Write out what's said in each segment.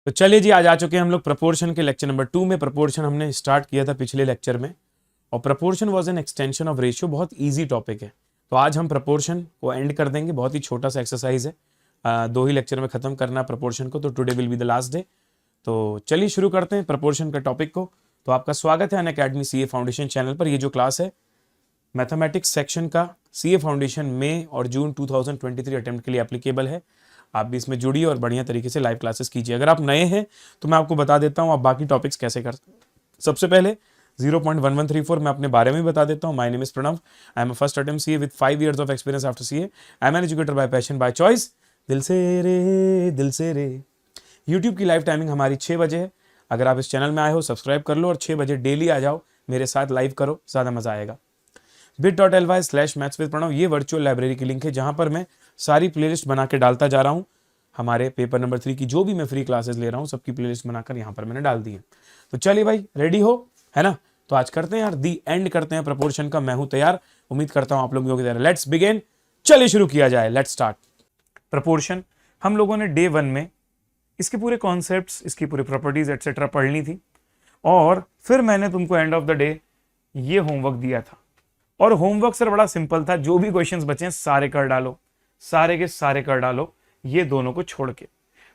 तो चलिए जी, आज आ चुके हैं हम लोग प्रपोर्शन के लेक्चर नंबर 2 में। प्रपोर्शन हमने स्टार्ट किया था पिछले लेक्चर में और proportion was an extension of ratio. बहुत इजी टॉपिक है, तो आज हम प्रपोर्शन को एंड कर देंगे। बहुत ही छोटा सा एक्सरसाइज है, 2 ही लेक्चर में खत्म करना प्रपोर्शन को, तो today will be the last day. तो चलिए शुरू करते हैं प्रपोर्शन का टॉपिक को। तो आपका स्वागत है अनअकैडमी सीए फाउंडेशन चैनल पर। ये जो क्लास है मैथमेटिक्स सेक्शन का सीए फाउंडेशन मई और जून 2023 अटेम्प्ट के लिए एप्लीकेबल है। आप भी इसमें जुड़िए और बढ़िया तरीके से लाइव क्लासेस कीजिए। अगर आप नए हैं तो मैं आपको बता देता हूं आप बाकी टॉपिक्स कैसे कर। सबसे पहले 0.1134 मैं अपने बारे में बता देता हूं। My name is Pranav, I am a first attempt CA with 5 years of experience after CA. I am an educator by passion by choice. दिल से रे। यूट्यूब की लाइव टाइमिंग हमारी 6 बजे है। अगर आप इस चैनल में आए हो सब्सक्राइब कर लो और 6 बजे डेली आ जाओ, मेरे साथ लाइव करो, ज़्यादा मज़ा आएगा। bit.ly/maths-with-pranav ये वर्चुअल लाइब्रेरी की लिंक है जहां पर मैं सारी प्लेलिस्ट बना के डालता जा रहा हूं। हमारे पेपर नंबर 3 की जो भी मैं फ्री क्लासेस ले रहा हूं सबकी प्लेलिस्ट बनाकर यहां पर मैंने डाल दी है। तो चलिए भाई, रेडी हो, है ना? तो आज करते हैं यार दी एंड करते हैं प्रपोर्शन का। मैं हूं तैयार, उम्मीद करता हूं आप लोग भी हो तैयार। लेट्स बिगिन, चलिए शुरू किया जाए। Let's start proportion. हम लोगों ने डे 1 में इसके पूरे कॉन्सेप्ट्स, इसकी पूरी प्रॉपर्टीज एटसेट्रा पढ़ ली थी और फिर मैंने तुमको एंड ऑफ द डे ये होमवर्क दिया था। और होमवर्क सर बड़ा सिंपल था, जो भी क्वेश्चंस बचे हैं सारे कर डालो, सारे के सारे कर डालो, ये दोनों को छोड़ के।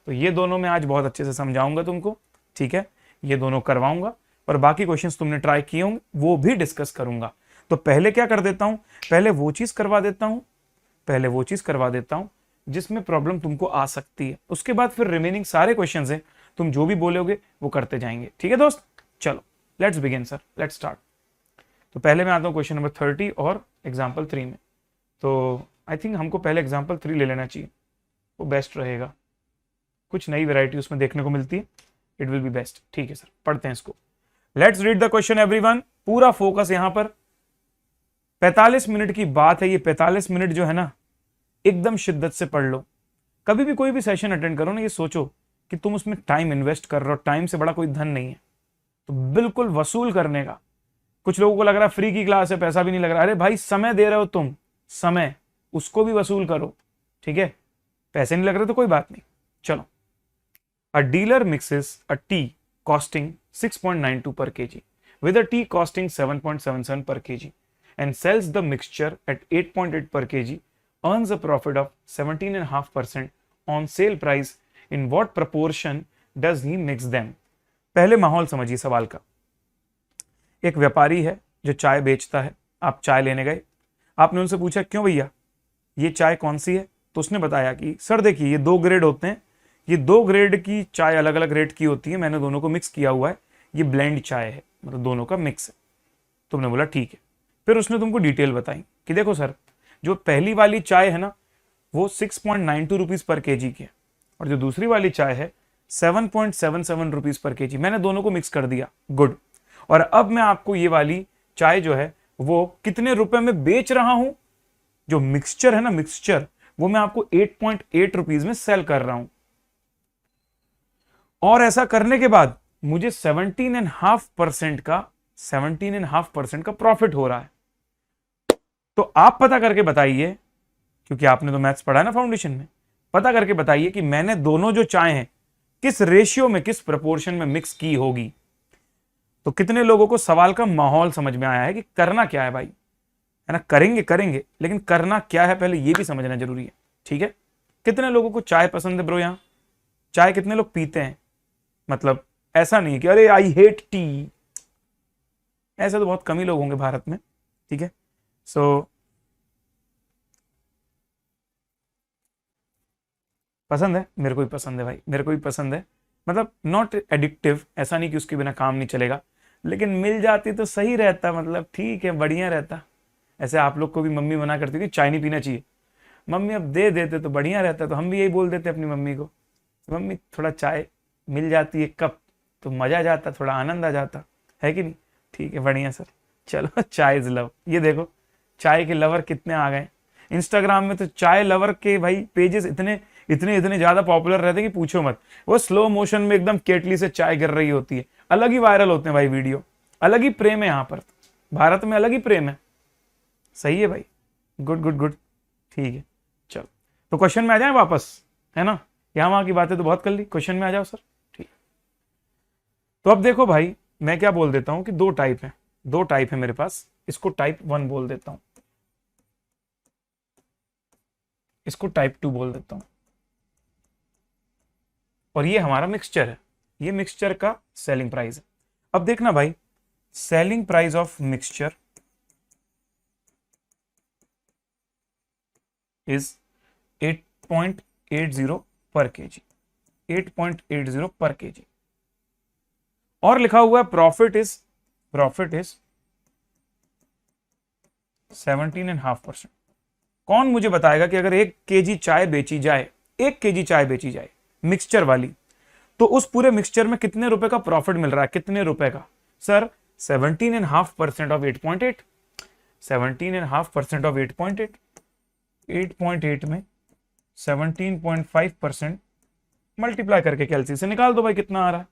तो ये दोनों मैं आज बहुत अच्छे से समझाऊंगा तुमको, ठीक है? ये दोनों करवाऊंगा और बाकी क्वेश्चंस तुमने ट्राई किए होंगे वो भी डिस्कस करूंगा। तो पहले क्या कर देता हूं, पहले वो चीज करवा देता हूं जिसमें प्रॉब्लम तुमको आ सकती है। उसके बाद फिर रिमेनिंग सारे क्वेश्चंस हैं, तुम जो भी बोलोगे वो करते जाएंगे, ठीक है दोस्त? चलो let's begin sir, let's start. तो पहले मैं आता हूँ क्वेश्चन नंबर 30 और एग्जाम्पल 3 में। तो आई थिंक हमको पहले एग्जाम्पल 3 ले लेना चाहिए, वो बेस्ट रहेगा। कुछ नई वैरायटी उसमें देखने को मिलती है, इट विल बी बेस्ट। ठीक है सर, पढ़ते हैं इसको। Let's read the question everyone, पूरा फोकस यहाँ पर। 45 मिनट की बात है ये। 45 मिनट जो है ना, एकदम शिद्दत से पढ़ लो। कभी भी कोई भी सेशन अटेंड करो ना, ये सोचो कि तुम उसमें टाइम इन्वेस्ट कर रहे हो। टाइम से बड़ा कोई धन नहीं है, तो बिल्कुल वसूल करने का। कुछ लोगों को लग रहा है फ्री की क्लास है, पैसा भी नहीं लग रहा। अरे भाई, समय दे रहे हो तुम, समय, उसको भी वसूल करो, ठीक है? पैसे नहीं लग रहे तो कोई बात नहीं। चलो, अ dealer mixes a T costing 6.92 per kg with a tea costing 7.77 per kg and sells the mixture at 8.8 per kg, earns a profit of 17.5% on sale price. In what proportion does he mix them? पहले माहौल समझिए सवाल का। एक व्यापारी है जो चाय बेचता है। आप चाय लेने गए, आपने उनसे पूछा क्यों भैया ये चाय कौन सी है? तो उसने बताया कि सर देखिए ये 2 ग्रेड होते हैं, ये 2 ग्रेड की चाय अलग अलग रेट की होती है, मैंने दोनों को मिक्स किया हुआ है, ये ब्लेंड चाय है, मतलब दोनों का मिक्स है। तुमने बोला ठीक है। फिर उसने तुमको डिटेल बताई कि देखो सर, जो पहली वाली चाय है ना वो 6.92 रुपीज पर केजी की है और जो दूसरी वाली चाय है 7.77 रुपीज पर केजी। मैंने दोनों को मिक्स कर दिया, गुड। और अब मैं आपको ये वाली चाय जो है वो कितने रुपए में बेच रहा हूं? जो मिक्सचर है ना, मिक्सचर, वो मैं आपको 8.8 रुपीज में सेल कर रहा हूं। और ऐसा करने के बाद मुझे 17.5% का प्रॉफिट हो रहा है। तो आप पता करके बताइए, क्योंकि आपने तो मैथ्स पढ़ा है ना फाउंडेशन में, पता करके बताइए कि मैंने दोनों जो चाय हैं किस रेशियो में, किस प्रपोर्शन में मिक्स की होगी। तो कितने लोगों को सवाल का माहौल समझ में आया है कि करना क्या है भाई, है ना? करेंगे, लेकिन करना क्या है पहले ये भी समझना जरूरी है, ठीक है? कितने लोगों को चाय पसंद है ब्रो? यहां चाय कितने लोग पीते हैं? मतलब ऐसा नहीं कि अरे आई हेट टी, ऐसे तो बहुत कम ही लोग होंगे भारत में, ठीक है? सो पसंद है, मेरे को भी पसंद है भाई, मेरे को भी पसंद है। मतलब नॉट एडिक्टिव, ऐसा नहीं कि उसके बिना काम नहीं चलेगा, लेकिन मिल जाती तो सही रहता, मतलब ठीक है, बढ़िया रहता। ऐसे आप लोग को भी मम्मी मना करती थी चाय नहीं पीना चाहिए, मम्मी अब दे देते तो बढ़िया रहता। तो हम भी यही बोल देते अपनी मम्मी को, मम्मी थोड़ा चाय मिल जाती एक कप तो मजा आ जाता, थोड़ा आनंद आ जाता, है कि नहीं? ठीक है, बढ़िया सर। चलो, चाय इज लव। ये देखो चाय के लवर कितने आ गए इंस्टाग्राम में। तो चाय लवर के भाई पेजेस इतने इतने इतने ज्यादा पॉपुलर रहते हैं कि पूछो मत। वो स्लो मोशन में एकदम केटली से चाय गिर रही होती है, अलग ही वायरल होते हैं भाई वीडियो। अलग ही प्रेम है यहाँ पर, भारत में अलग ही प्रेम है। सही है भाई, गुड गुड गुड, ठीक है। चलो, तो क्वेश्चन में आ जाए वापस, है ना? यहाँ वहां की बातें तो बहुत कर ली, क्वेश्चन में आ जाओ सर। ठीक, तो अब देखो भाई, मैं क्या बोल देता हूं कि दो टाइप है मेरे पास, इसको टाइप 1 बोल देता हूं, इसको टाइप 2 बोल देता हूं, और ये हमारा मिक्सचर है, ये मिक्सचर का सेलिंग प्राइस है। अब देखना भाई, selling price of mixture is 8.80 पर केजी, 8.80 पर केजी, और लिखा हुआ है प्रॉफिट इज 17.5%। कौन मुझे बताएगा कि अगर 1 केजी चाय बेची जाए, 1 केजी चाय बेची जाए मिक्सचर वाली, तो उस पूरे मिक्सचर में कितने रुपए का प्रॉफिट मिल रहा है, कितने रुपए का? सर 17.5% ऑफ 8.8, 17.5% ऑफ 8.8, 8.8 में 17.5% मल्टीप्लाई करके कैलसी से निकाल दो भाई कितना आ रहा है।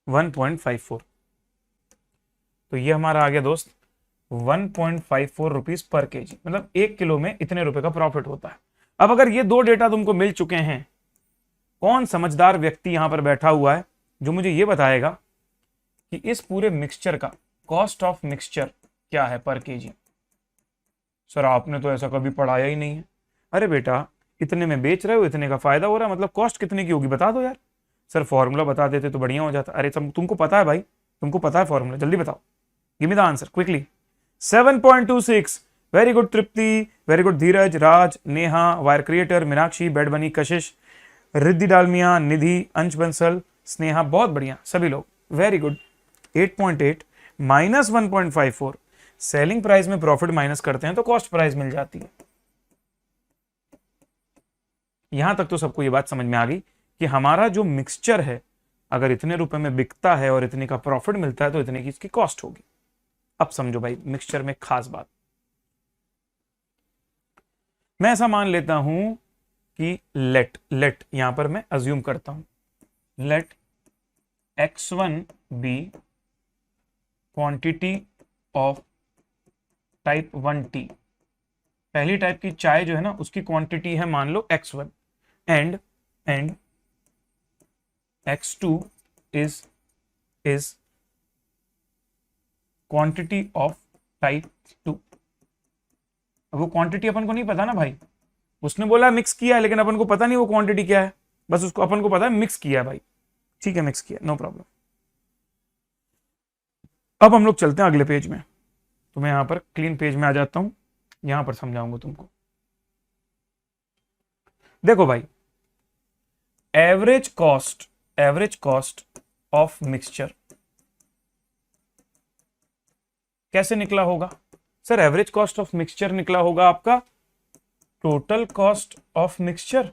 1.54। तो ये हमारा आ गया दोस्त 1.54 रुपीज पर केजी, मतलब 1 किलो में इतने रुपए का प्रॉफिट होता है। अब अगर ये दो डेटा तुमको मिल चुके हैं, कौन समझदार व्यक्ति यहां पर बैठा हुआ है जो मुझे ये बताएगा कि इस पूरे मिक्सचर का कॉस्ट ऑफ मिक्सचर क्या है पर केजी? सर आपने तो ऐसा कभी पढ़ाया ही नहीं है। अरे बेटा, इतने में बेच रहे हो, इतने का फायदा हो रहा है, मतलब कॉस्ट कितने की होगी बता दो यार। सर फॉर्मूला बता देते तो बढ़िया हो जाता। अरे तुमको पता है भाई, तुमको पता है फॉर्मूला, जल्दी बताओ, give me the answer quickly. 7.26। Very good Tripti, very good Dheeraj, Raj, Neha, wire creator, Meenakshi, bed बनी, कशिश, रिद्धि डालमिया, निधि, अंश बंसल, स्नेहा, बहुत बढ़िया सभी लोग, very good. 8.8 minus 1.54, selling price में प्रॉफिट माइनस करते हैं तो कॉस्ट प्राइस मिल जाती है। यहां तक तो सबको ये बात समझ में आ गई कि हमारा जो मिक्सचर है अगर इतने रुपए में बिकता है और इतने का प्रॉफिट मिलता है तो इतने की इसकी कॉस्ट होगी। अब समझो भाई मिक्सचर में खास बात, मैं ऐसा मान लेता हूं कि लेट यहां पर मैं अज्यूम करता हूं, let x1 be quantity of type 1 tea, पहली टाइप की चाय जो है ना उसकी क्वांटिटी है मान लो x1, and x2 is quantity of type 2। अब वो क्वांटिटी अपन को नहीं पता ना भाई, उसने बोला मिक्स किया है लेकिन अपन को पता नहीं वो क्वांटिटी क्या है, बस उसको अपन को पता है मिक्स किया है भाई, ठीक है मिक्स किया, नो प्रॉब्लम। अब हम लोग चलते हैं अगले पेज में, तो मैं यहां पर क्लीन पेज में आ जाता हूं, यहां पर समझाऊंगा तुमको। देखो भाई, एवरेज कॉस्ट ऑफ मिक्सचर कैसे निकला होगा? Sir average cost of mixture निकला होगा आपका टोटल कॉस्ट ऑफ मिक्सचर,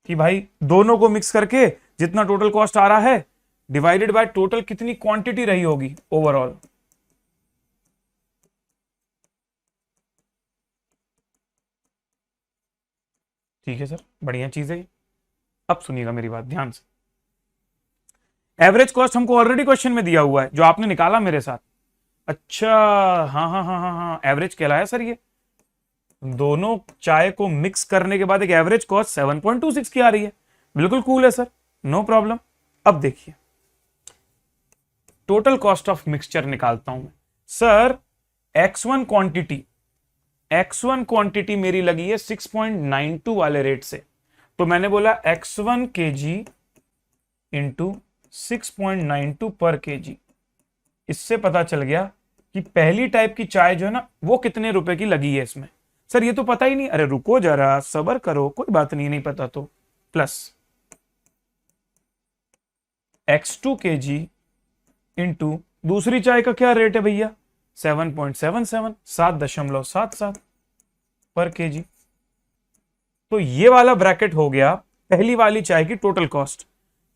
कि भाई दोनों को मिक्स करके जितना टोटल कॉस्ट आ रहा है डिवाइडेड बाय टोटल कितनी क्वांटिटी रही होगी ओवरऑल। ठीक है सर, बढ़िया चीज है। अब सुनिएगा मेरी बात ध्यान से, एवरेज कॉस्ट हमको ऑलरेडी क्वेश्चन में दिया हुआ है जो आपने निकाला मेरे साथ। अच्छा, हाँ हाँ हाँ हाँ हाँ, एवरेज कहलाया सर ये। दोनों चाय को मिक्स करने के बाद एक एवरेज कॉस्ट 7.26 की आ रही है, बिल्कुल कूल है सर, नो प्रॉब्लम। अब देखिए टोटल कॉस्ट ऑफ मिक्सचर निकालता हूं मैं। सर x1 क्वांटिटी मेरी लगी है 6.92 वाले रेट से, तो मैंने बोला x1 kg इंटू 6.92 पर केजी। इससे पता चल गया कि पहली टाइप की चाय जो है ना वो कितने रुपए की लगी है इसमें। सर ये तो पता ही नहीं, अरे रुको जरा सबर करो, कोई बात नहीं पता तो, प्लस x2 kg इंटू दूसरी चाय का क्या रेट है भैया 7.77, 7.77 पर केजी। तो ये वाला ब्रैकेट हो गया पहली वाली चाय की टोटल कॉस्ट,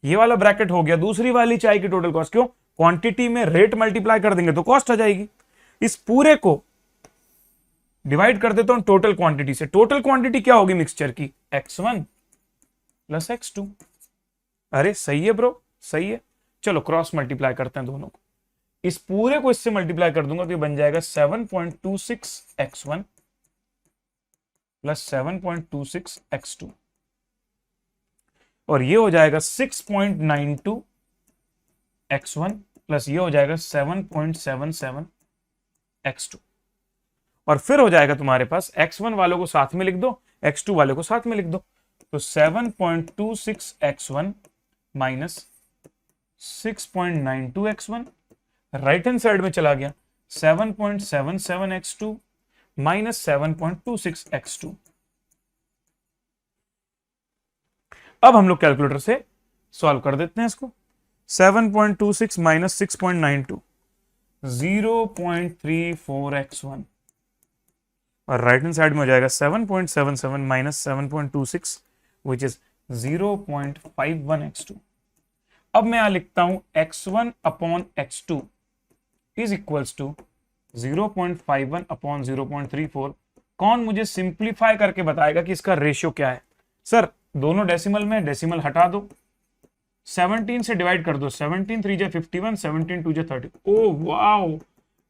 ये वाला ब्रैकेट हो गया दूसरी वाली चाय की टोटल कॉस्ट। क्यों? क्वांटिटी में रेट मल्टीप्लाई कर देंगे तो कॉस्ट आ जाएगी। इस पूरे को डिवाइड कर देता हूं टोटल क्वांटिटी से। टोटल क्वांटिटी क्या होगी मिक्सचर की x1 प्लस x2। अरे सही है ब्रो, सही है। चलो क्रॉस मल्टीप्लाई करते हैं दोनों को। इस पूरे को इससे मल्टीप्लाई कर दूंगा तो ये बन जाएगा 7.26x1 प्लस 7.26x2 और ये हो जाएगा 6.92x1 प्लस ये हो जाएगा 7.77x2 और फिर हो जाएगा तुम्हारे पास x1 वालों को साथ में लिख दो, x2 वालों को साथ में लिख दो, तो 7.26x1 minus 6.92x1 right hand side में चला गया 7.77x2 माइनस 7.26x2। अब हम लोग कैलकुलेटर से सॉल्व कर देते हैं इसको। 7.26 माइनस 6.92 0.34x1 और राइट हैंड साइड में हो जाएगा 7.77 माइनस 7.26 विच इज 0.51x2। अब मैं यहां लिखता हूं x1 upon x2 is equals to 0.51 upon 0.34। कौन मुझे सिंप्लीफाई करके बताएगा कि इसका रेशियो क्या है? सर दोनों डेसिमल में, डेसिमल हटा दो, 17 से डिवाइड कर दो, 17 3 जा 51, 17 2 जा 30। ओ वाओ,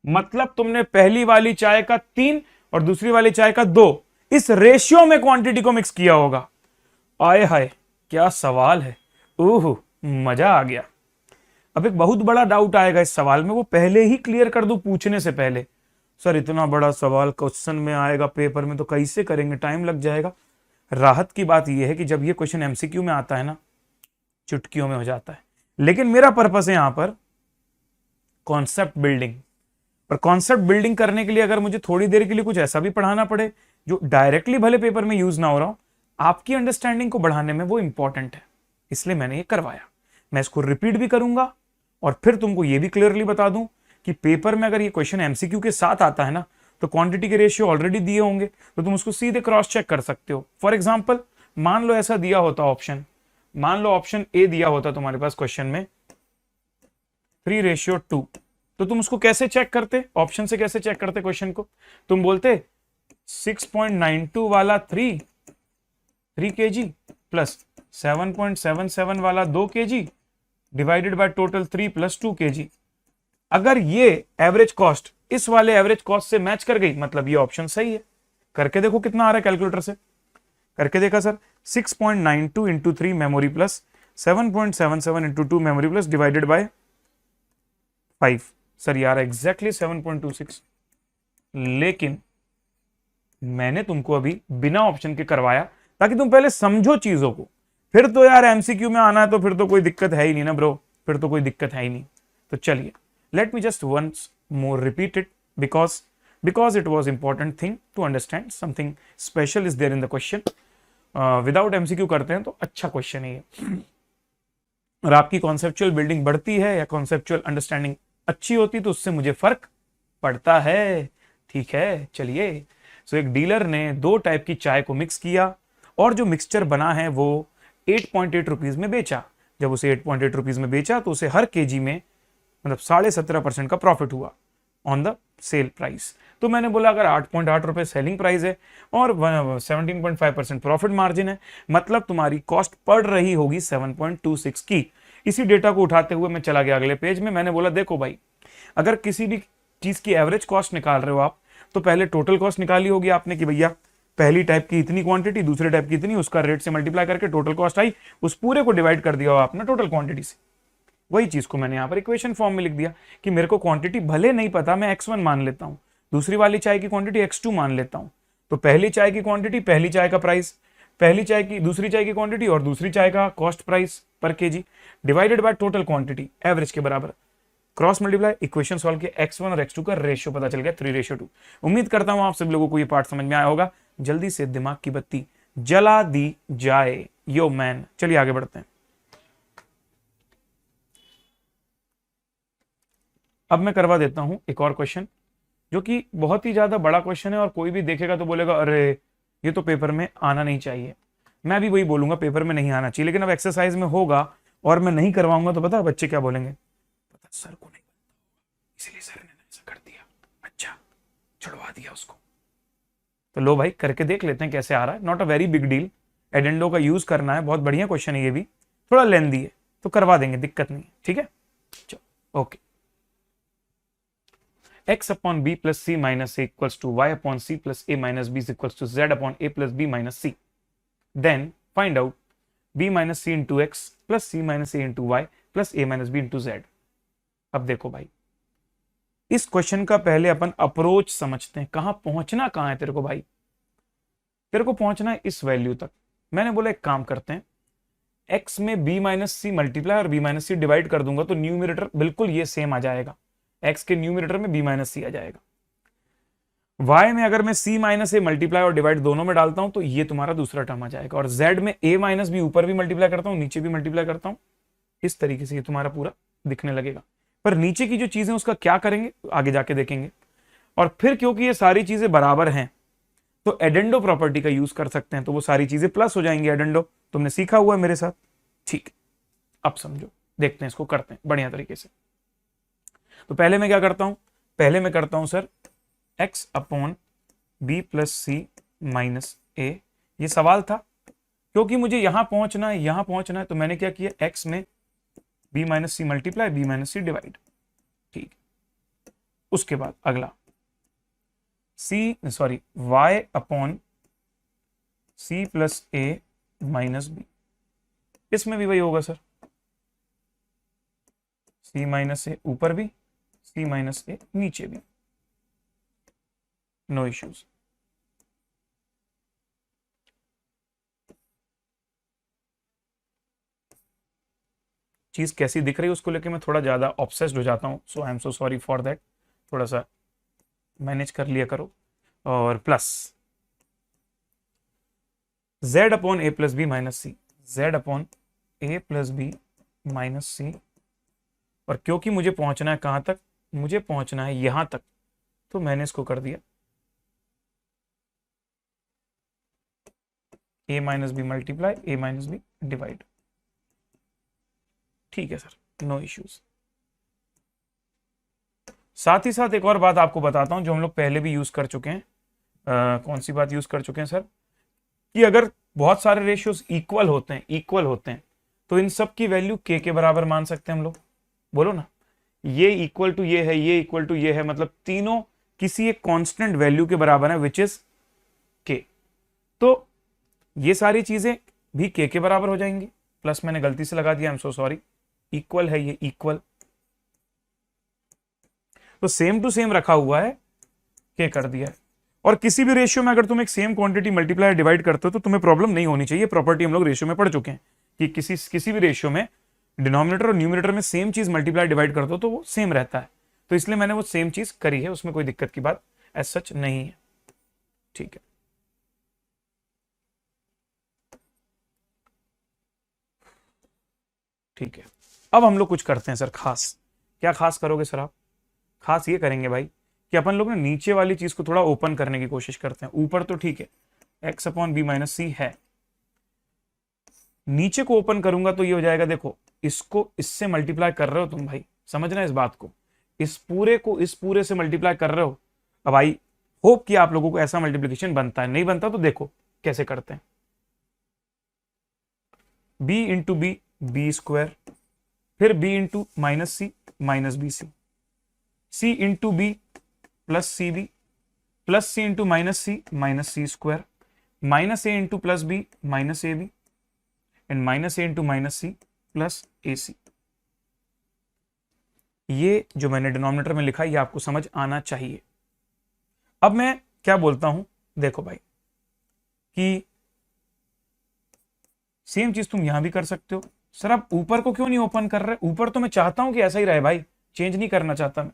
मतलब तुमने पहली वाली चाय का 3 और दूसरी वाली चाय का 2 इस रेशियो में क्वांटिटी को मिक्स किया होगा। आए हाय क्या सवाल है, ओह मजा आ गया। अब एक बहुत बड़ा डाउट आएगा इस सवाल में, वो पहले ही क्लियर कर दूं पूछने से पहले। सर इतना बड़ा सवाल क्वेश्चन में आएगा पेपर में तो कैसे करेंगे, टाइम लग जाएगा। राहत की बात यह है कि जब ये क्वेश्चन एमसीक्यू में आता है ना, चुटकियों में हो जाता है। लेकिन मेरा पर्पस है यहां पर कॉन्सेप्ट बिल्डिंग, और कॉन्सेप्ट बिल्डिंग करने के लिए अगर मुझे थोड़ी देर के लिए कुछ ऐसा भी पढ़ाना पड़े जो डायरेक्टली भले पेपर में यूज ना हो रहा हो, आपकी अंडरस्टैंडिंग को बढ़ाने में वो इंपॉर्टेंट है, इसलिए मैंने ये करवाया। मैं इसको रिपीट भी करूंगा और फिर तुमको ये भी क्लियरली बता दूं कि पेपर में अगर ये क्वेश्चन एमसीक्यू के साथ आता है ना, तो क्वांटिटी के रेशियो ऑलरेडी दिए होंगे, तो तुम उसको सीधे क्रॉस चेक कर सकते हो। फॉर एग्जांपल मान लो ऐसा दिया होता ऑप्शन, मान लो ऑप्शन ए दिया होता तुम्हारे पास क्वेश्चन में 3:2, तो तुम उसको कैसे चेक करते? ऑप्शन से कैसे चेक करते क्वेश्चन को? तुम बोलते 6.92 वाला 3 kg प्लस 7.77 वाला 2 kg divided by total 3 plus 2 kg। अगर ये एवरेज कॉस्ट इस वाले एवरेज कॉस्ट से मैच कर गई, मतलब ये ऑप्शन सही है। करके देखो कितना आ रहा है कैलकुलेटर से, करके देखा sir. 6.92 into 3 memory plus 7.77 into 2 memory plus divided by 5। Sir यार एग्जैक्टली 7.26। लेकिन मैंने तुमको अभी बिना ऑप्शन के करवाया ताकि तुम पहले समझो चीजों को। फिर तो यार एमसीक्यू में आना है तो फिर तो कोई दिक्कत है ही नहीं ना ब्रो, फिर तो कोई दिक्कत है ही नहीं। तो चलिए let me just once more repeat it because it was important thing to understand, something special is there in the question. Without MCQ करते हैं तो अच्छा क्वेश्चन है ये, और आपकी कॉन्सेप्चुअल बिल्डिंग बढ़ती है या कॉन्सेप्चुअल अंडरस्टैंडिंग अच्छी होती तो उससे मुझे फर्क पड़ता है। ठीक है चलिए। सो एक डीलर ने 2 टाइप की चाय को मिक्स किया और जो मिक्सचर बना है वो 8.8 रुपीज में बेचा। जब उसे 8.8 रुपीज में बेचा तो उसे हर केजी में मतलब 17.5% का प्रॉफिट हुआ ऑन द सेल प्राइस। तो मैंने बोला अगर 8.8 रुपए सेलिंग प्राइस है और 17.5% प्रॉफिट मार्जिन है, मतलब तुम्हारी कॉस्ट पड़ रही होगी 7.26 की। इसी डेटा को उठाते हुए मैं चला गया अगले पेज में। मैंने बोला देखो भाई, अगर किसी भी चीज की एवरेज कॉस्ट निकाल रहे हो आप, तो पहले टोटल कॉस्ट निकाली होगी आपने कि भैया पहली टाइप की इतनी क्वांटिटी, दूसरे टाइप की इतनी, उसका रेट से मल्टीप्लाई करके टोटल कॉस्ट आई, उस पूरे को डिवाइड कर दिया आपने टोटल क्वांटिटी से। वही चीज को मैंने यहां पर इक्वेशन फॉर्म में लिख दिया कि मेरे को क्वांटिटी भले नहीं पता, मैं x1 मान लेता हूं, दूसरी वाली चाय की क्वांटिटी x2 मान लेता हूं। तो पहली चाय की क्वांटिटी, पहली चाय का प्राइस, पहली चाय की दूसरी चाय की क्वांटिटी और दूसरी चाय का कॉस्ट प्राइस पर KG divided by total quantity average के बराबर, क्रॉस मल्टीप्लाई, इक्वेशन सॉल्व किया, x1 और x2 का रेशियो पता चल गया 3:2। उम्मीद करता हूं आप सब लोगों को ये पार्ट समझ में आया होगा। जल्दी से दिमाग की बत्ती जला दी जाए यो मैन। चलिए आगे बढ़ते हैं। अब मैं करवा देता हूं एक और क्वेश्चन जो कि बहुत ही ज्यादा बड़ा क्वेश्चन है और कोई भी देखेगा तो बोलेगा अरे ये तो पेपर में आना नहीं चाहिए। मैं भी वही बोलूंगा, पेपर में नहीं आना चाहिए, लेकिन अब एक्सरसाइज में होगा और मैं नहीं करवाऊंगा तो पता बच्चे क्या बोलेंगे, पता सर को नहीं, इसलिए सर ने ऐसा कर दिया, अच्छा छुड़वा दिया उसको। तो लो भाई करके देख लेते हैं कैसे आ रहा है। Not a very big deal, addendo का यूज करना है, बहुत बढ़िया क्वेश्चन है ये भी, थोड़ा लेंदी है तो करवा देंगे, दिक्कत नहीं है। ठीक है चलो okay. x upon b plus c minus a equals to y upon c plus a minus b is equals to z upon a plus b minus c. Then find out b minus c into x plus c minus a into y plus a minus b into z. अब देखो भाई, इस question का पहले अपन approach समझते हैं। कहां पहुंचना, कहां है तेरे को भाई? तेरे को पहुंचना है इस वैल्यू तक। मैंने बोला एक काम करते हैं, x में b माइनस सी मल्टीप्लाई और b माइनस सी डिवाइड कर दूंगा तो न्यूमरेटर बिल्कुल ये सेम आ जाएगा। x के न्यूमरेटर में b माइनस सी आ जाएगा। y में अगर मैं c माइनस ए मल्टीप्लाई और डिवाइड दोनों में डालता हूं तो ये तुम्हारा दूसरा टर्म आ जाएगा। और z में a माइनस बी ऊपर भी मल्टीप्लाई करता हूं, नीचे भी मल्टीप्लाई करता हूं, इस तरीके से ये तुम्हारा पूरा दिखने लगेगा। पर नीचे की जो चीजें उसका क्या करेंगे आगे जाके देखेंगे। और फिर क्योंकि ये सारी चीजें बराबर हैं तो एडेंडो प्रॉपर्टी का यूज कर सकते हैं, तो वो सारी चीजें प्लस हो जाएंगी। एडेंडो तुमने सीखा हुआ है मेरे साथ, ठीक। अब समझो, देखते हैं इसको, करते हैं बढ़िया तरीके से। तो पहले मैं क्या करता हूं, पहले मैं करता हूं sir x upon B plus C minus A. ये सवाल था क्योंकि मुझे यहां पहुंचना है, यहां पहुंचना है, तो मैंने क्या किया, x में b minus C multiply b minus सी डिवाइड, ठीक। उसके बाद अगला y upon c plus A minus B, इसमें भी वही होगा सर, c माइनस ए ऊपर भी, c माइनस ए नीचे भी, नो इश्यूज। चीज कैसी दिख रही है उसको लेके मैं थोड़ा ज्यादा ऑब्सेस्ड हो जाता हूं, so I am so sorry for that. थोड़ा सा मैनेज कर लिया करो। और plus z upon A plus B minus C, z upon A plus B minus C. और क्योंकि मुझे पहुंचना है कहां तक, मुझे पहुंचना है यहां तक, तो मैंने इसको कर दिया a minus B multiply a minus B divide, ठीक है सर, नो इश्यूज। साथ ही साथ एक और बात आपको बताता हूं जो हम लोग पहले भी यूज कर चुके हैं। कौन सी बात यूज कर चुके हैं सर, कि अगर बहुत सारे रेशियोज इक्वल होते हैं तो इन सब की वैल्यू k के बराबर मान सकते हैं हम लोग। बोलो ना, ये इक्वल टू ये है, ये इक्वल टू ये है, मतलब तीनों किसी एक कांस्टेंट वैल्यू के बराबर है विच इज k। तो ये सारी चीजें भी k के बराबर हो जाएंगी। प्लस मैंने गलती से लगा दिया, आई एम सो सॉरी, इक्वल है ये, इक्वल, तो सेम टू सेम रखा हुआ है, k कर दिया है। और किसी भी रेशियो में अगर तुम एक सेम क्वांटिटी मल्टीप्लाई डिवाइड करते हो तो तुम्हें प्रॉब्लम नहीं होनी चाहिए। प्रॉपर्टी हम लोग रेशियो में पढ़ चुके हैं कि किसी भी रेशियो में डिनोमिनेटर और न्यूमरेटर में सेम चीज मल्टीप्लाई डिवाइड करते हो तो वो सेम रहता है। तो इसलिए मैंने वो सेम चीज करी है, उसमें कोई दिक्कत की बात एज सच नहीं है, ठीक है। ठीक है, अब हम लोग कुछ करते हैं सर खास। क्या खास करोगे सर आप? खास ये करेंगे भाई कि अपन लोग ना नीचे वाली चीज को थोड़ा ओपन करने की कोशिश करते हैं। ऊपर तो ठीक है, x अपॉन बी माइनस सी है, नीचे को ओपन करूंगा तो ये हो जाएगा, देखो इसको इससे मल्टीप्लाई कर रहे हो तुम भाई, समझना इस बात को, इस पूरे को इस पूरे से मल्टीप्लाई कर रहे हो। अब आई होप कि आप लोगों को ऐसा मल्टीप्लिकेशन बनता है, नहीं बनता तो देखो कैसे करते हैं। b into B, B square, फिर b into minus B C, c into B plus C B, plus C into minus C square, minus A into plus B minus A B, and minus A into minus C plus A C. ये जो मैंने denominator में लिखा ये आपको समझ आना चाहिए। अब मैं क्या बोलता हूं, देखो भाई कि सेम चीज तुम यहां भी कर सकते हो। सर आप ऊपर को क्यों नहीं ओपन कर रहे? ऊपर तो मैं चाहता हूं कि ऐसा ही रहे भाई, चेंज नहीं करना चाहता मैं,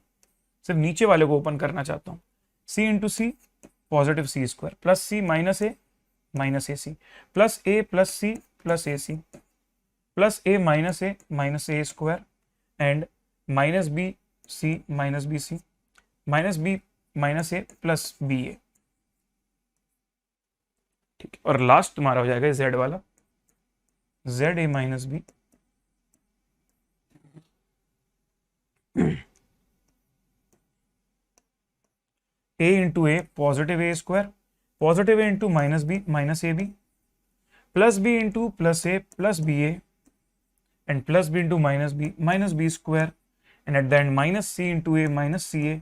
सिर्फ नीचे वाले को ओपन करना चाहता हूं। C into C positive C square, plus C minus A C, plus C plus A C, plus A minus A square, and minus B C, minus B minus A plus B A, ठीक है। और last तुम्हारा हो जाएगा Z वाला, Z A minus B A into A positive A square, positive A into minus A B, plus B into plus A plus B A, and plus B into minus B square, and at the end minus C into A minus C A,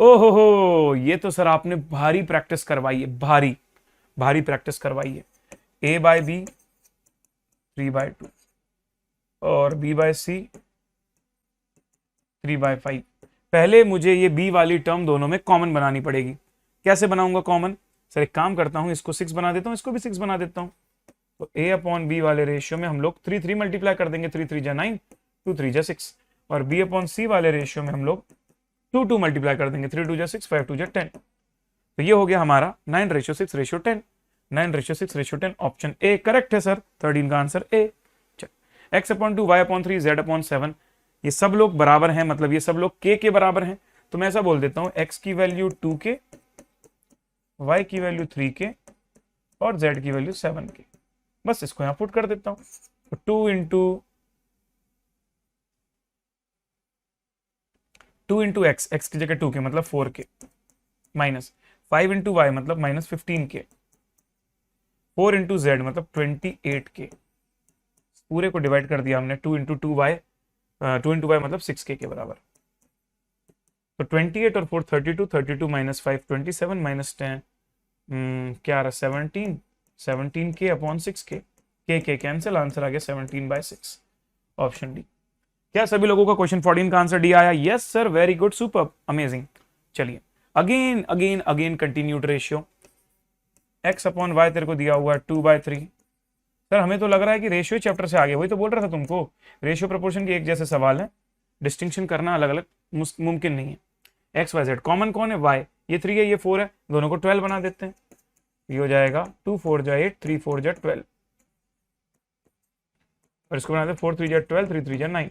ओहो, ये तो sir आपने भारी practice करवाई है, भारी भारी practice करवाई है। ए बाय बी 3/2 और बी बाय सी 3/5। पहले मुझे ये बी वाली टर्म दोनों में कॉमन बनानी पड़ेगी। कैसे बनाऊंगा कॉमन? सर एक काम करता हूं, इसको 6 बना देता हूं, इसको भी 6 बना देता हूं। तो a अपॉन बी वाले रेशियो में हम लोग 3 मल्टीप्लाई कर देंगे, 3 जा 9, 2 जा 6। और b अपॉन सी वाले रेशियो में हम लोग 2 मल्टीप्लाई कर देंगे, 3 जा 6, 5 जा 10। तो ये हो गया हमारा 9:6:10, 9:6:10 ऑप्शन ए करेक्ट है सर। 13 का answer A. x upon 2, y upon 3, z upon 7, ये सब लोग बराबर हैं, मतलब ये सब लोग k के बराबर हैं। तो मैं ऐसा बोल देता हूं x की वैल्यू 2k, y की वैल्यू 3k और z की वैल्यू 7k। बस इसको यहां पुट कर देता हूं। तो 2 इंटू x की जगह 2k मतलब 4k, माइनस 5 इंटू वाई मतलब माइनस 15k, 4 इंटू जेड मतलब 28k। पूरे को डिवाइड कर दिया हमने, 2 इंटू 2y, 2 इंटू वाई मतलब 6k के बराबर। तो 28 और 4 32, 32 माइनस 5 27 माइनस 10 क्या आ रहा, 17k अपॉन 6k। के कैंसिल, आंसर आ गया 17/6, ऑप्शन डी। क्या सभी लोगों का क्वेश्चन 14 का आंसर डी आया? Yes sir, very good, super, amazing. चलिए again again again continued ratio. x अपॉन वाई तेरे को दिया हुआ है 2/3। सर हमें तो लग रहा है कि रेशियो चैप्टर से आगे, वही तो बोल रहा था तुमको, रेशियो प्रपोर्शन के एक जैसे सवाल है, डिस्टिंक्शन करना अलग अलग मुमकिन नहीं है। एक्स वाई जेड कॉमन कौन है? y, ये 3 है, ये 4 है, दोनों को 12 बना देते हैं। ये हो जाएगा 2 4 जा 8, 3 4 जा 12, और इसको बनाते हैं 4 3 जा 12, 3 3 जा 9।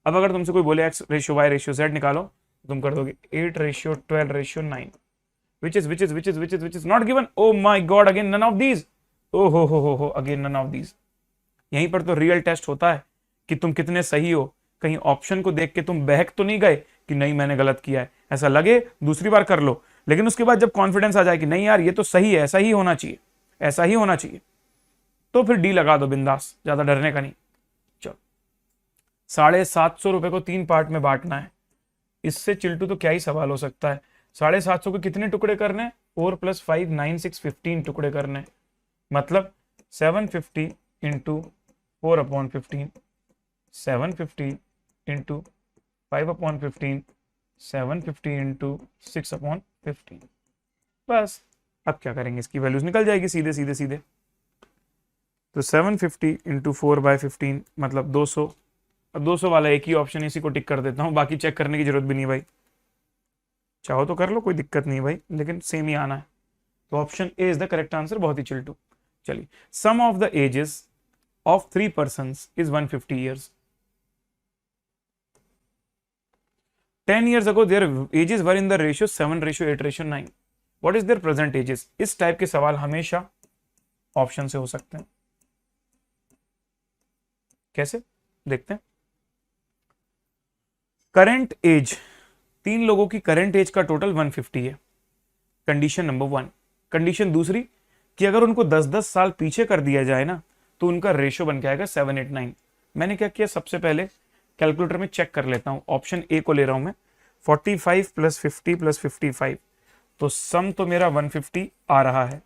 अब अगर तुमसे कोई बोले x ratio y ratio z निकालो, तुम कर दोगे 8:12:9, which is not given। oh my god, again none of these। ओ हो अगेन नन ऑफ दीज। यहीं पर तो रियल टेस्ट होता है कि तुम कितने सही हो। कहीं ऑप्शन को देख के तुम बहक तो नहीं गए कि नहीं मैंने गलत किया है, ऐसा लगे दूसरी बार कर लो, लेकिन उसके बाद जब कॉन्फिडेंस आ जाए कि नहीं यार ये तो सही है, ऐसा ही होना चाहिए, ऐसा ही होना चाहिए, तो फिर डी लगा दो बिंदास, ज्यादा डरने का नहीं। चलो 750 रुपए को 3 पार्ट में बांटना है, इससे चिल्टू तो क्या ही सवाल हो सकता है। 750 को कितने टुकड़े करने हैं? 4 + 5 9 6 15 टुकड़े करने हैं, मतलब 750 इंटू 4/15, 750 इंटू 5/15, 750 इंटू 6/15। बस अब क्या करेंगे, इसकी वैल्यूज निकल जाएगी सीधे सीधे सीधे। तो 750 इंटू 4/15 मतलब 200। अब 200 वाला एक ही ऑप्शन, इसी को टिक कर देता हूं, बाकी चेक करने की जरूरत भी नहीं भाई, चाहो तो कर लो, कोई दिक्कत नहीं भाई, लेकिन सेम ही आना है। तो option A is the correct answer, बहुत ही चिल्टू। चलिए, sum of the ages of 3 persons is 150 years। 10 years ago their ages were in the ratio 7:8:9। what is their present ages? इस टाइप के सवाल हमेशा ऑप्शन से हो सकते हैं। कैसे देखते हैं? करंट एज, 3 लोगों की करंट एज का टोटल 150 है, कंडीशन नंबर 1। कंडीशन दूसरी कि अगर उनको 10-10 साल पीछे कर दिया जाए ना, तो उनका रेशियो बन के आएगा 7:8:9। मैंने क्या किया, सबसे पहले कैलकुलेटर में चेक कर लेता हूं, ऑप्शन ए को ले रहा हूं मैं, 45 + 50 + 55, तो सम तो मेरा 150 आ रहा है,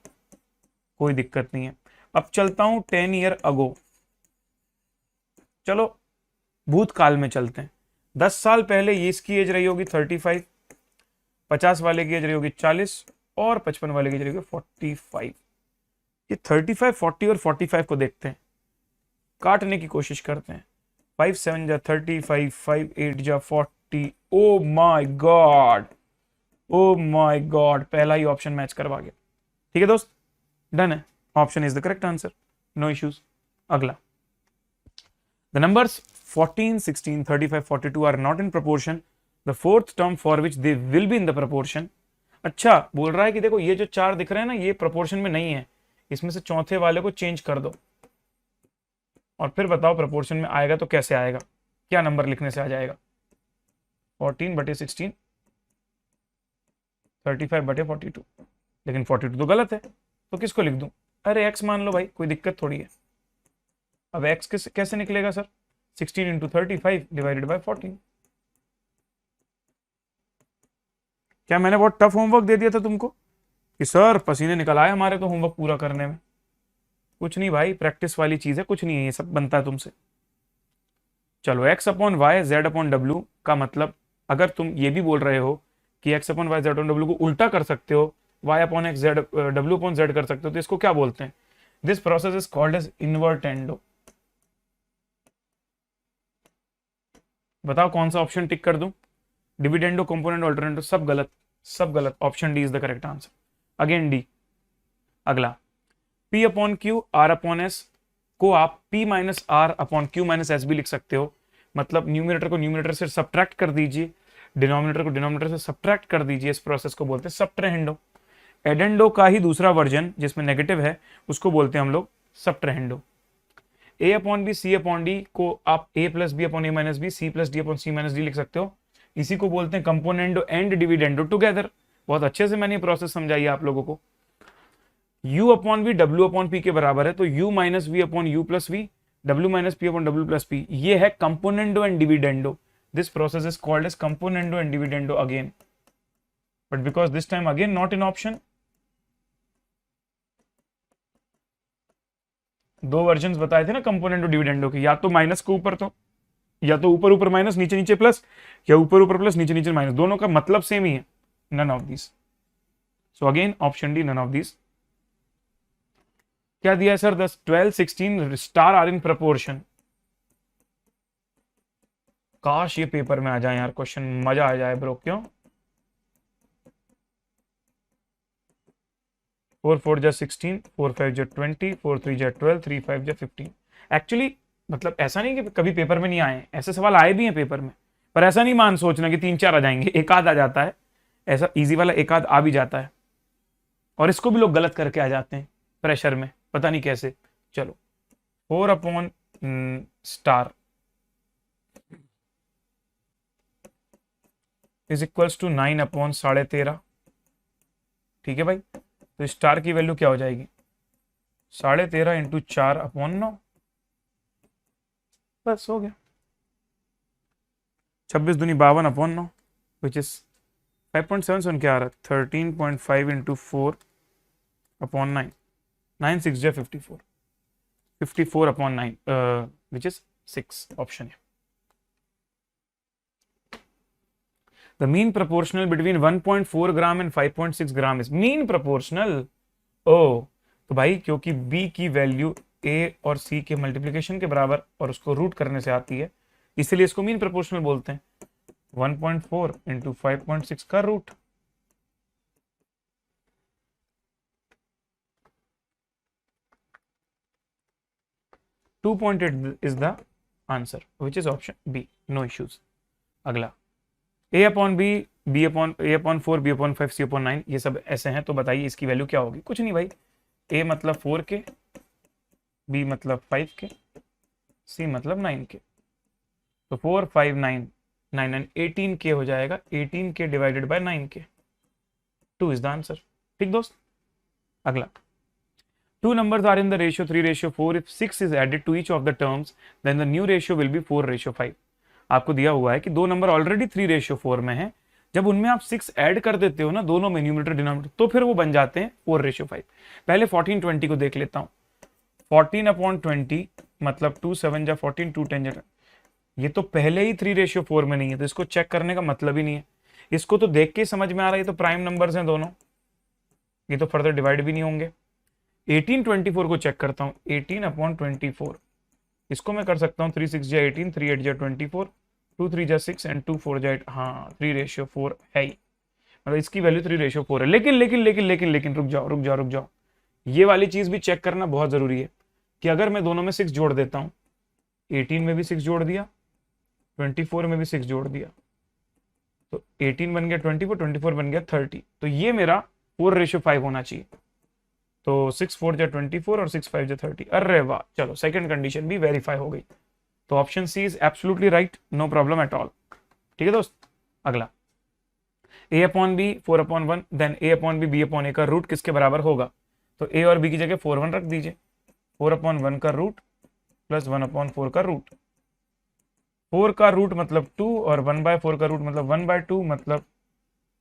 कोई दिक्कत नहीं है। अब चलता हूं 10 ईयर अगो, चलो भूतकाल में चलते हैं। 10 साल पहले ये इसकी एज रही होगी 35, 50 वाले की एज रही होगी 40 और 55 वाले की एज रही होगी 45। ये 35, 40 और 45 को देखते हैं, काटने की कोशिश करते हैं। 5 7 जा 35, 5 8 जा 40। Oh my God, oh my God, पहला ही ऑप्शन मैच करवा गया। ठीक है दोस्त, डन है, option is the correct answer, no issues. अगला, the numbers 14 16 35 42 are not in proportion, the fourth term for which they will be in the proportion. अच्छा बोल रहा है कि देखो ये जो 4 दिख रहे हैं ना, ये प्रपोर्शन में नहीं है, इसमें से चौथे वाले को चेंज कर दो और फिर बताओ प्रपोर्शन में आएगा तो कैसे आएगा, क्या नंबर लिखने से आ जाएगा? 14/16, 35/42, लेकिन 42 तो गलत है, तो किसको लिख दूं? अरे x मान लो भाई, कोई दिक्कत थोड़ी है। अब x कैसे निकलेगा सर? 16 × 35 / 14। क्या मैंने बहुत टफ होमवर्क दे दिया था तुमको कि सर पसीने निकल आए हमारे तो होमवर्क पूरा करने में? कुछ नहीं भाई, प्रैक्टिस वाली चीज है, कुछ नहीं है, ये सब बनता है तुमसे। चलो X upon Y Z upon W का मतलब, अगर तुम ये भी बोल रहे हो कि X upon Y Z upon W को उल्टा कर सकते हो, Y upon X Z W upon Z कर सकते हो, तो इसको क्या बोलते हैं? This process is called as invertendo. बताओ कौन सा ऑप्शन टिक कर दूं? डिविडेंडो, कंपोनेंट, अल्टरनेटो, सब गलत, सब गलत। Option D is the correct answer, again D. अगला, P upon Q R upon S को आप P minus R upon Q minus S भी लिख सकते हो। मतलब न्यूमिनेटर को न्यूमिनेटर से सब्ट्रैक्ट कर दीजिए, डिनोमिनेटर को डिनोमिनेटर से सब्ट्रैक्ट कर दीजिए। इस प्रोसेस को बोलते हैं सब्ट्रहेंडो। एडेंडो का ही दूसरा वर्जन जिसमें नेगेटिव है उसको बोलते हैं हम लोग subtrahendo. A upon B C upon D को आप A plus B upon A minus B, C plus D upon C minus D लिख सकते हो। इसी को बोलते हैं कंपोनेंडो एंड डिविडेंडो टुगेदर। बहुत अच्छे से मैंने ये प्रोसेस समझाई आप लोगों को। u upon V W upon P के बराबर है, तो u minus V upon U plus V, W minus P upon W plus P, ये है componendo and dividendo. This process is called as componendo and dividendo again, but because this time again not in option. दो version बताए थे ना componendo dividendo के, या तो minus के ऊपर, तो या तो ऊपर ऊपर माइनस नीचे नीचे प्लस, या ऊपर ऊपर प्लस नीचे नीचे माइनस, दोनों का मतलब सेम ही है। None of this, so again option D, none of this. क्या दिया है sir? 10 12 16 star are in proportion. काश ये पेपर में आ जाए यार क्वेश्चन, मजा आ जाए ब्रो। क्यों? 4 4 जा 16, 4 5 जा 20, 4 3 जा 12, 3 5 जा 15। एक्चुअली मतलब ऐसा नहीं कि कभी पेपर में नहीं आए, ऐसे सवाल आए भी हैं पेपर में, पर ऐसा नहीं मान सोचना कि 3 4 आ जाएंगे, एक आध आ जाता है। ऐसा इजी वाला एक आध आ भी जाता है, और इसको भी लोग गलत करके आ जाते हैं प्रेशर में, पता नहीं कैसे। चलो 4 upon star is equals to 9 upon 13.5। ठीक है भाई, तो स्टार की वैल्यू क्या हो जाएगी? 13.5 इंटू 4 अपॉन 9, बस हो गया। 26 दूनी 52 अपॉन 9, विच इज 5.77 क्या आ रहा है? 13.5 इंटू 4 अपॉन 9, 9 6 जा 54, 54 अपॉन 9 विच इज 6, ऑप्शन है। The mean proportional between 1.4 gram and 5.6 gram is mean proportional। ओ तो भाई क्योंकि b की वैल्यू a और c के मल्टीप्लिकेशन के बराबर और उसको रूट करने से आती है, इसलिए इसको मीन प्रोपोर्शनल बोलते हैं। 1.4 इंटू 5.6 का root. .8 is the answer, which is option B, no issues। अगला, a upon B, B upon A upon 4, B upon 5, C upon 9, ये सब ऐसे हैं, तो बताइए इसकी वैल्यू क्या होगी? कुछ नहीं भाई, a मतलब 4 के, b मतलब 5 के, c मतलब 9 के, तो 4 5 9 9 9 18 के हो जाएगा, 18 के डिवाइडेड बाय 9 के, 2 इज द आंसर। ठीक दोस्त, अगला, two numbers are in the ratio 3:4, if 6 is added to each of the terms then the new ratio will be 4:5। आपको दिया हुआ है कि दो नंबर ऑलरेडी 3:4 में है, जब उनमें आप 6 ऐड कर देते हो ना दोनों में, न्यूमरेटर डिनोमिनेटर, तो फिर वो बन जाते हैं 4:5। पहले 14 20 को देख लेता हूं। 14 अपॉन 20 मतलब 2 7 जा 14, 2 10 जा, ये तो पहले ही 3:4 में नहीं है, तो इसको चेक करने का मतलब ही नहीं है। इसको तो देख के समझ में आ रहा है ये तो प्राइम नंबर्स हैं दोनों, ये तो फर्दर डिवाइड भी नहीं होंगे। 18 24 को चेक करता हूं, 18 अपॉन 24, इसको मैं कर सकता हूं 3 6 जा 18, 3 8 जा 24, 2 3 जा 6 एंड 2 4 जा 8। हाँ 3:4 है ही, मतलब इसकी वैल्यू 3:4 है। लेकिन लेकिन लेकिन लेकिन लेकिन रुक जाओ रुक जाओ रुक जाओ, ये वाली चीज भी चेक करना बहुत जरूरी है कि अगर मैं दोनों में 6 जोड़ देता हूं, 18 में भी 6 जोड़ दिया, 24 में भी 6 जोड़ दिया, तो 18 बन गया 24, 24 बन गया 30, तो ये मेरा 4:5 होना चाहिए। तो 6 4 जा 24 और 6 5 जा 30। अरे वाह, चलो सेकंड कंडीशन भी वेरीफाई हो गई, तो option C is absolutely right, no problem at all. ठीक है दोस्त, अगला, a upon B 4 upon 1 then a upon B B upon A का रूट किसके बराबर होगा? तो a और b की जगह 4 1 रख दीजिए, 4 अपॉन 1 का रूट प्लस 1 अपॉन 4 का रूट। 4 का रूट मतलब 2 और 1/4 का रूट मतलब 1/2, मतलब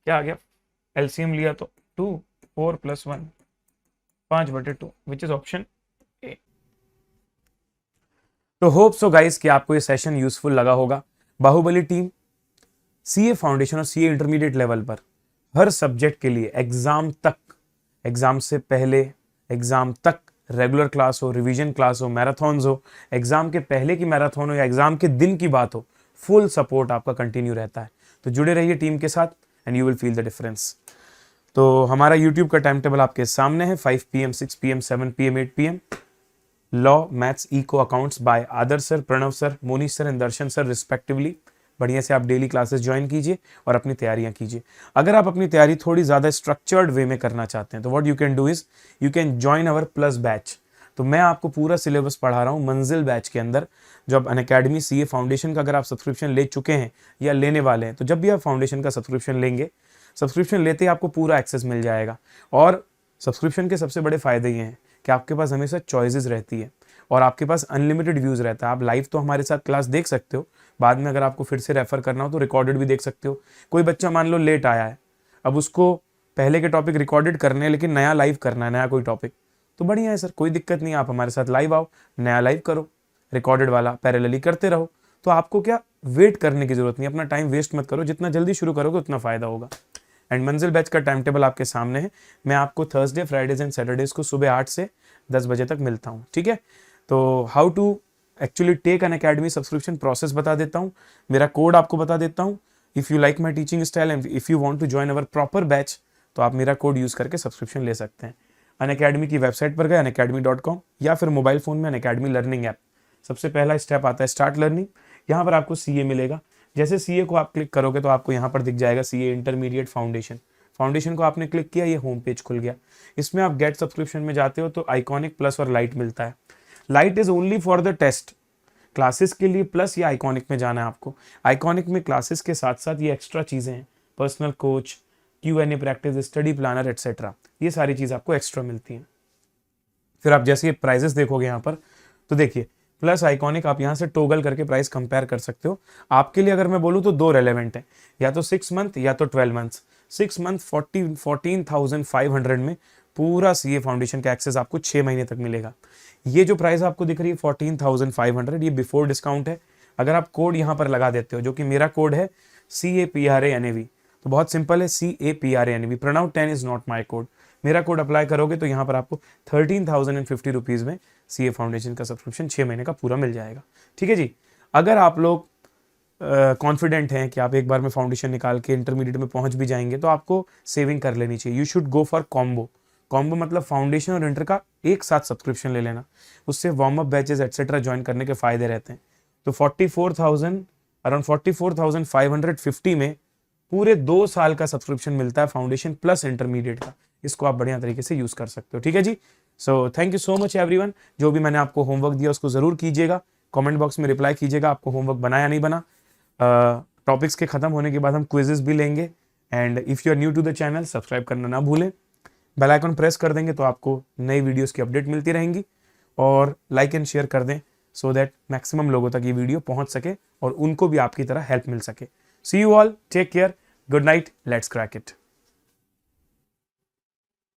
क्या आ गया एलसीएम लिया तो 2, 4 + 1 5/2 विच इज ऑप्शन ए। तो होप सो गाइस कि आपको ये सेशन यूजफुल लगा होगा। बाहुबली टीम सीए फाउंडेशन और सीए इंटरमीडिएट लेवल पर हर सब्जेक्ट के लिए एग्जाम तक, एग्जाम से पहले, एग्जाम तक रेगुलर क्लास हो, रिवीजन क्लास हो, मैराथन्स हो, एग्जाम के पहले की मैराथन हो या एग्जाम के दिन की बात हो, फुल सपोर्ट आपका कंटिन्यू रहता है। तो जुड़े रहिए टीम के साथ and you will feel the difference. तो हमारा यूट्यूब का टाइम टेबल आपके सामने है, 5 PM, 6 PM, 7 PM, 8 PM। Law, maths, eco, accounts by Adarsh sir, Pranav sir, Monish sir and Darshan sir respectively. बढ़िया से आप डेली क्लासेस ज्वाइन कीजिए और अपनी तैयारियां कीजिए। अगर आप अपनी तैयारी थोड़ी ज़्यादा स्ट्रक्चर्ड वे में करना चाहते हैं तो what you can do is you can join our plus batch. तो मैं आपको पूरा सिलेबस पढ़ा रहा हूँ मंजिल बैच के अंदर, जो अब अनअकैडमी सीए फाउंडेशन का अगर आप सब्सक्रिप्शन ले चुके हैं या लेने वाले हैं, तो जब भी आप फाउंडेशन का सब्सक्रिप्शन लेंगे, सब्सक्रिप्शन लेते ही आपको पूरा एक्सेस मिल जाएगा। और सब्सक्रिप्शन के सबसे बड़े फायदे ये हैं कि आपके पास हमेशा चॉइसेस रहती है और आपके पास अनलिमिटेड व्यूज़ रहता है। आप लाइव तो हमारे साथ क्लास देख सकते हो, बाद में अगर आपको फिर से रेफर करना हो तो रिकॉर्डेड भी देख सकते हो। कोई बच्चा मान लो लेट आया है, अब उसको पहले के टॉपिक रिकॉर्डेड करने हैं लेकिन नया लाइव करना है, नया कोई टॉपिक, तो बढ़िया है सर, कोई दिक्कत नहीं, आप हमारे साथ लाइव आओ, नया लाइव करो, रिकॉर्डेड वाला पैरेलली करते रहो। तो आपको क्या वेट करने की जरूरत नहीं, अपना टाइम वेस्ट मत करो, जितना जल्दी शुरू करोगे उतना फायदा होगा। एंड मंजिल बैच का टाइम टेबल आपके सामने है। मैं आपको थर्सडे, फ्राइडेज एंड सैटरडेज को सुबह 8 से 10 बजे तक मिलता हूँ, ठीक है। तो how to actually take Unacademy subscription process बता देता हूँ, मेरा कोड आपको बता देता हूँ। If you like my teaching style and if you want to join our proper batch, तो आप मेरा कोड यूज़ करके सब्सक्रिप्शन ले सकते हैं। अनअकैडमी की वेबसाइट पर गए unacademy.com, या फिर मोबाइल फ़ोन में अनअकैडमी लर्निंग ऐप। सबसे पहला स्टेप आता है स्टार्ट लर्निंग। यहाँ पर आपको सीए मिलेगा। जैसे सीए को आप क्लिक करोगे तो आपको यहाँ पर दिख जाएगा सीए इंटरमीडिएट फाउंडेशन। फाउंडेशन को आपने क्लिक किया, ये होम पेज खुल गया। इसमें आप गेट सब्सक्रिप्शन में जाते हो तो आइकॉनिक, प्लस और लाइट मिलता है। Light is only for the test classes के लिए, प्लस या आइकॉनिक में जाना है आपको। आइकॉनिक में क्लासेस के साथ साथ ये एक्स्ट्रा चीज़ें हैं, personal coach, Q&A practice, study planner etcetera, ये सारी चीज़ आपको एक्स्ट्रा मिलती हैं। फिर आप जैसे ये प्राइजेस देखोगे यहाँ पर, तो देखिए प्लस आइकॉनिक, आप यहाँ से टोगल करके प्राइस कंपेयर कर सकते हो। आपके लिए अगर मैं बोलूँ तो 2 रेलेवेंट है, या तो 6 मंथ या तो 12 मंथ्स। 6 मंथ 14,500 में पूरा सीए फाउंडेशन का एक्सेस आपको 6 महीने तक मिलेगा। ये जो प्राइस आपको दिख रही है 14,500, ये बिफोर डिस्काउंट है। अगर आप कोड यहाँ पर लगा देते हो, जो कि मेरा कोड है CAPRANAV, तो बहुत सिंपल है, CAPRANAV, Pranav 10 is not my code. मेरा कोड अप्लाई करोगे तो यहाँ पर आपको 13,050 रुपीज़ में सीए फाउंडेशन का सब्सक्रिप्शन 6 महीने का पूरा मिल जाएगा, ठीक है जी। अगर आप लोग कॉन्फिडेंट हैं कि आप एक बार में फाउंडेशन निकाल के इंटरमीडिएट में पहुंच भी जाएंगे, तो आपको सेविंग कर लेनी चाहिए। You should go for combo. Combo मतलब फाउंडेशन और इंटर का एक साथ सब्सक्रिप्शन ले लेना, उससे warm up batches etcetera join करने के फायदे रहते हैं। तो 44,000 अराउंड 44,550 में पूरे 2 साल का सब्सक्रिप्शन मिलता है फाउंडेशन प्लस इंटरमीडिएट का। इसको आप बढ़िया तरीके से यूज कर सकते हो, ठीक है जी। So thank you so much everyone. जो भी मैंने आपको होमवर्क दिया उसको जरूर कीजिएगा, कमेंट बॉक्स में रिप्लाई कीजिएगा आपको होमवर्क बना या नहीं बना। टॉपिक्स के खत्म होने के बाद हम क्विजेस भी लेंगे। And if you are new to the channel, subscribe करना ना भूलें। बेल आइकन प्रेस कर देंगे तो आपको नई वीडियोस की अपडेट मिलती रहेंगी। और लाइक एंड शेयर कर दें सो दैट मैक्सिमम लोगों तक ये वीडियो पहुंच सके और उनको भी आपकी तरह हेल्प मिल सके। See you all, take care, good night, let's crack it.